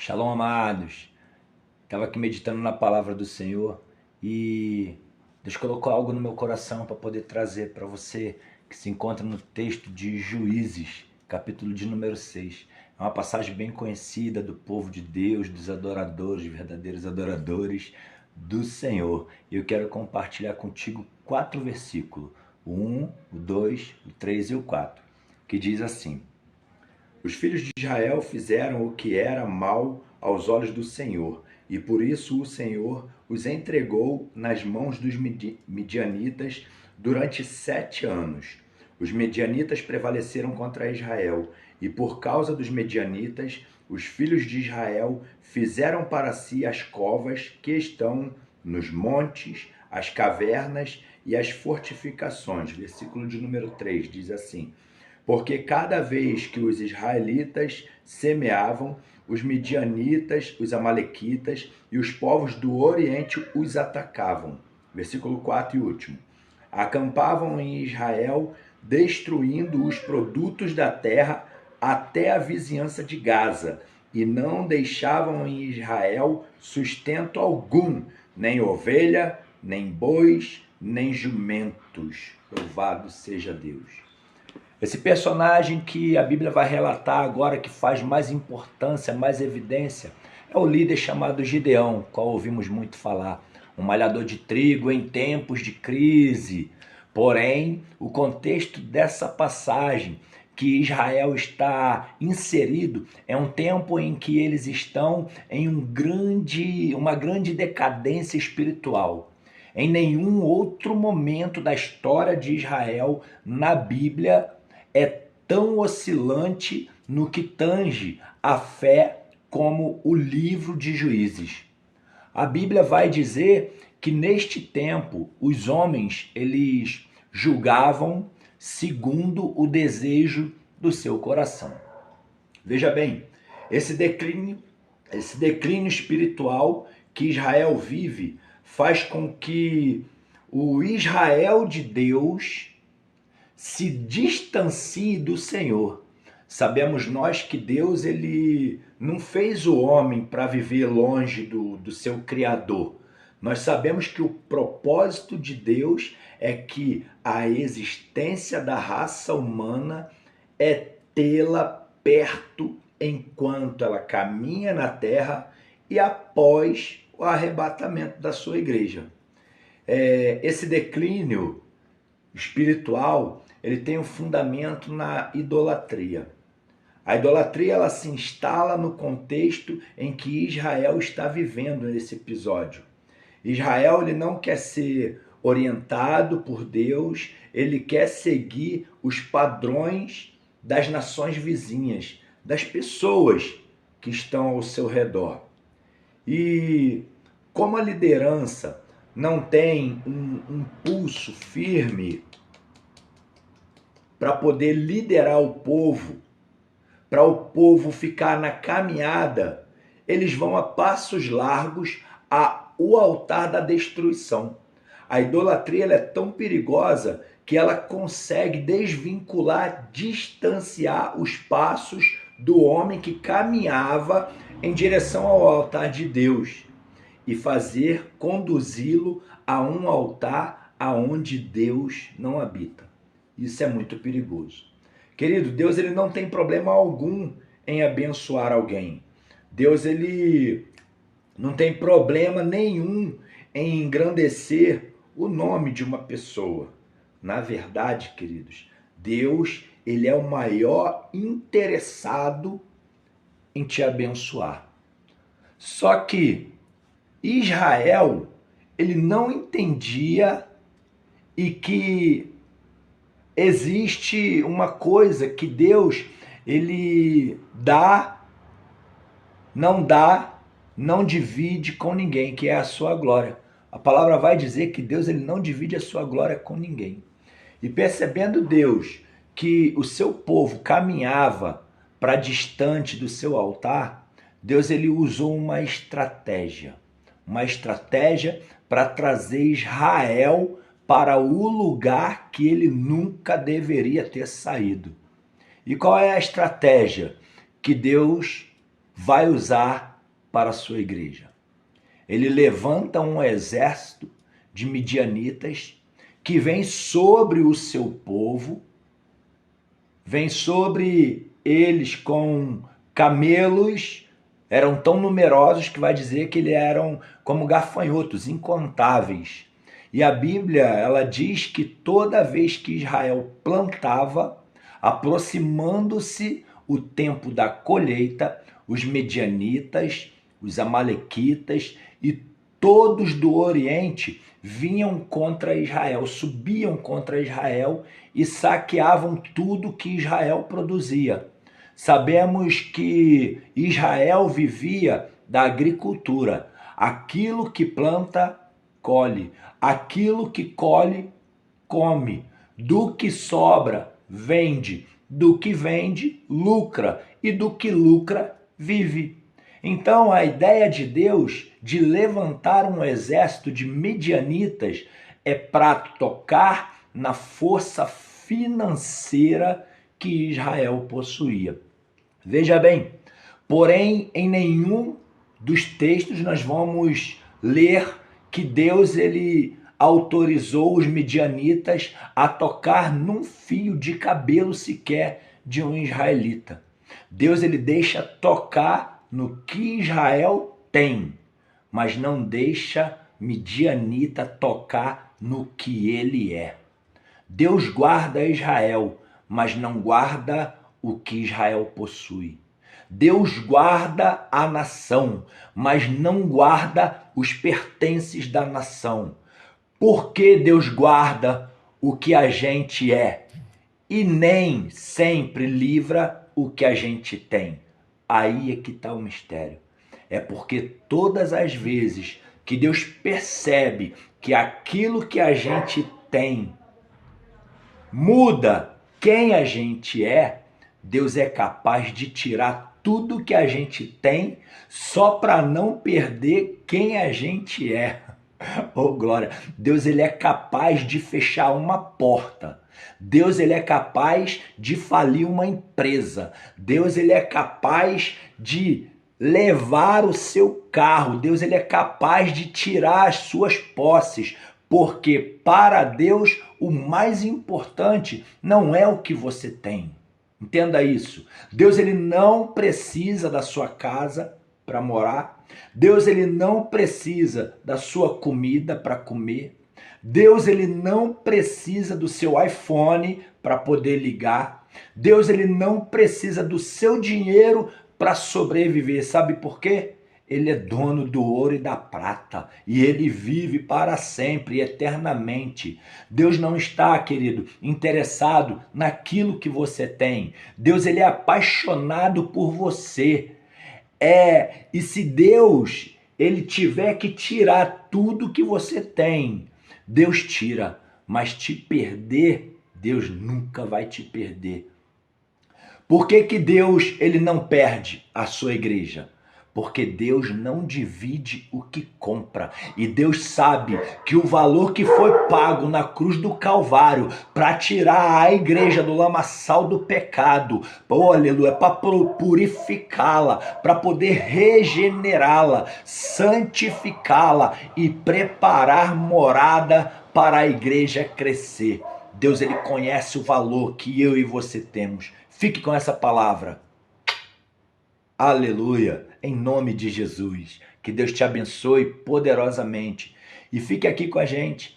Shalom, amados. Estava aqui meditando na palavra do Senhor e Deus colocou algo no meu coração para poder trazer para você, que se encontra no texto de Juízes, capítulo de número 6. É uma passagem bem conhecida do povo de Deus, dos adoradores, verdadeiros adoradores do Senhor. E eu quero compartilhar contigo 4 versículos, o 1, o 2, o 3 e o 4, que diz assim: Os filhos de Israel fizeram o que era mal aos olhos do Senhor, e por isso o Senhor os entregou nas mãos dos midianitas durante 7 anos. Os midianitas prevaleceram contra Israel, e por causa dos midianitas, os filhos de Israel fizeram para si as covas que estão nos montes, as cavernas e as fortificações. Versículo de número 3 diz assim: Porque cada vez que os israelitas semeavam, os midianitas, os amalequitas e os povos do Oriente os atacavam. Versículo 4 e último. Acampavam em Israel, destruindo os produtos da terra até a vizinhança de Gaza, e não deixavam em Israel sustento algum, nem ovelha, nem bois, nem jumentos. Louvado seja Deus. Esse personagem que a Bíblia vai relatar agora, que faz mais importância, mais evidência, é o líder chamado Gideão, qual ouvimos muito falar. Um malhador de trigo em tempos de crise. Porém, o contexto dessa passagem que Israel está inserido é um tempo em que eles estão em uma grande decadência espiritual. Em nenhum outro momento da história de Israel na Bíblia é tão oscilante no que tange a fé como o livro de Juízes. A Bíblia vai dizer que neste tempo os homens eles julgavam segundo o desejo do seu coração. Veja bem, esse declínio espiritual que Israel vive faz com que o Israel de Deus se distancie do Senhor. Sabemos nós que Deus ele não fez o homem para viver longe do seu Criador. Nós sabemos que o propósito de Deus é que a existência da raça humana é tê-la perto enquanto ela caminha na terra e após o arrebatamento da sua igreja. Esse declínio espiritual ele tem um fundamento na idolatria. A idolatria ela se instala no contexto em que Israel está vivendo nesse episódio. Israel ele não quer ser orientado por Deus, ele quer seguir os padrões das nações vizinhas, das pessoas que estão ao seu redor. E como a liderança não tem um pulso firme para poder liderar o povo, para o povo ficar na caminhada, eles vão a passos largos ao altar da destruição. A idolatria ela é tão perigosa que ela consegue desvincular, distanciar os passos do homem que caminhava em direção ao altar de Deus e fazer conduzi-lo a um altar aonde Deus não habita. Isso é muito perigoso. Querido, Deus ele não tem problema algum em abençoar alguém. Deus ele não tem problema nenhum em engrandecer o nome de uma pessoa. Na verdade, queridos, Deus ele é o maior interessado em te abençoar. Só que Israel ele não entendia e que existe uma coisa que Deus ele dá, não divide com ninguém, que é a sua glória. A palavra vai dizer que Deus ele não divide a sua glória com ninguém. E percebendo Deus que o seu povo caminhava para distante do seu altar, Deus ele usou uma estratégia para trazer Israel para o lugar que ele nunca deveria ter saído. E qual é a estratégia que Deus vai usar para a sua igreja. Ele levanta um exército de midianitas que vem sobre o seu povo, vem sobre eles com camelos, eram tão numerosos que vai dizer que eles eram como gafanhotos, incontáveis. E a Bíblia, ela diz que toda vez que Israel plantava, aproximando-se o tempo da colheita, os medianitas, os amalequitas e todos do Oriente vinham contra Israel, subiam contra Israel e saqueavam tudo que Israel produzia. Sabemos que Israel vivia da agricultura. Aquilo que planta, colhe. Aquilo que colhe, come. Do que sobra, vende. Do que vende, lucra. E do que lucra, vive. Então, a ideia de Deus de levantar um exército de midianitas é para tocar na força financeira que Israel possuía. Veja bem, porém, em nenhum dos textos nós vamos ler que Deus ele autorizou os midianitas a tocar num fio de cabelo sequer de um israelita. Deus ele deixa tocar no que Israel tem, mas não deixa midianita tocar no que ele é. Deus guarda Israel, mas não guarda o que Israel possui. Deus guarda a nação, mas não guarda os pertences da nação. Por que Deus guarda o que a gente é e nem sempre livra o que a gente tem? Aí é que está o mistério. É porque todas as vezes que Deus percebe que aquilo que a gente tem muda quem a gente é, Deus é capaz de tirar tudo que a gente tem só para não perder quem a gente é. Oh, glória! Deus ele é capaz de fechar uma porta. Deus ele é capaz de falir uma empresa. Deus ele é capaz de levar o seu carro. Deus ele é capaz de tirar as suas posses. Porque para Deus o mais importante não é o que você tem. Entenda isso. Deus ele não precisa da sua casa para morar. Deus ele não precisa da sua comida para comer. Deus ele não precisa do seu iPhone para poder ligar. Deus ele não precisa do seu dinheiro para sobreviver. Sabe por quê? Ele é dono do ouro e da prata e ele vive para sempre, eternamente. Deus não está, querido, interessado naquilo que você tem. Deus ele é apaixonado por você. E se Deus ele tiver que tirar tudo que você tem, Deus tira, mas te perder, Deus nunca vai te perder. Por que que Deus ele não perde a sua igreja? Porque Deus não divide o que compra. E Deus sabe que o valor que foi pago na cruz do Calvário para tirar a igreja do lamaçal do pecado, oh, aleluia, para purificá-la, para poder regenerá-la, santificá-la e preparar morada para a igreja crescer. Deus ele conhece o valor que eu e você temos. Fique com essa palavra. Aleluia, em nome de Jesus. Que Deus te abençoe poderosamente. E fique aqui com a gente